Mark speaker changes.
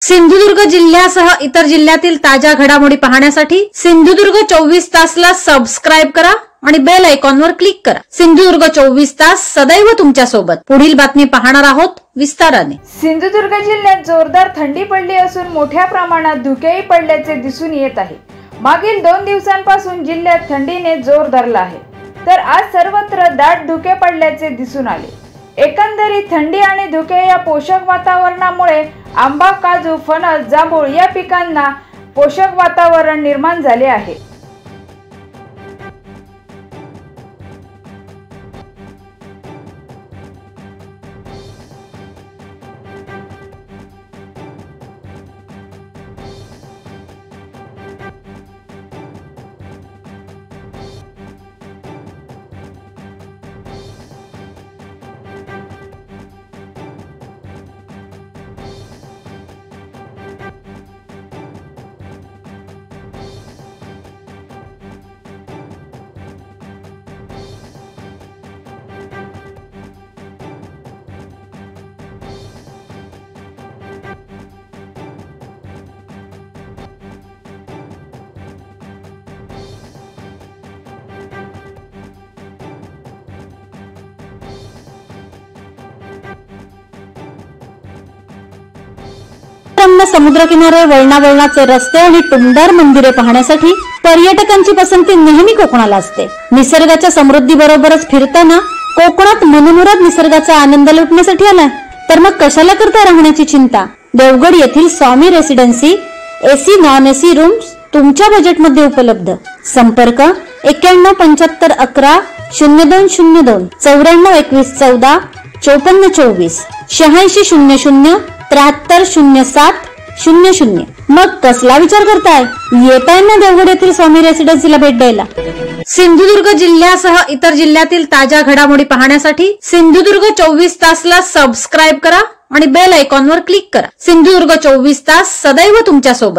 Speaker 1: सिंधुदुर्ग जिल्ह्यासह इतर जिल्ह्यातील ताज्या घडामोडी पाहण्यासाठी सिंधुदुर्ग 24 तासला सबस्क्राइब करा आणि बेल आयकॉनवर क्लिक करा। सिंधुदुर्ग 24 तास सदैव तुमच्या सोबत। पुढील बातमी पाहणार आहोत विस्ताराने।
Speaker 2: सिंधुदुर्ग जिल्ह्यात जोरदार थंडी पडली असून मोठ्या प्रमाणात धुकेही पडल्याचे दिसून येत आहे। मागील 2 दिवसांपासून जिल्ह्यात थंडीने जोर धरला आहे, तर आज सर्वत्र दाट धुके पडल्याचे दिसून आले। एकंदरीत थंडी आणि धुके या पोषक वातावरणामुळे आंबा, काजू, फणस, जांभूळ या पिकांना पोषक वातावरण निर्माण झाले आहे।
Speaker 1: समुद्र किनारे, वळणावळणाचे रस्ते आणि टुमदार मंदिरे पाहण्यासाठी पर्यटकांची पसंती नेहमी कोकणाला असते। निसर्गाच्या समृद्धी बरोबरच फिरताना कोकणात मनमुराद निसर्गाचा आनंद लुटण्यासाठी आला तर मग कशाला करता राहण्याची चिंता। देवगड येथील Swami Residency AC non AC rooms तुमच्या बजेटमध्ये उपलब्ध। संपर्क 917511 0202 942114 5424 8600 7307 00। मग कसला विचार करताय, येताय ना देवगड येथील स्वामी रेसिडेन्सीला भेट द्यायला। सिंधुदुर्ग जिल्ह्यासह इतर जिल्ह्यातील ताज्या घडामोडी पाहण्यासाठी सिंधुदुर्ग 24 तासला सबस्क्राइब करा आणि बेल आयकॉनवर क्लिक करा। सिंधुदुर्ग 24 तास सदैव तुमच्या सोबत।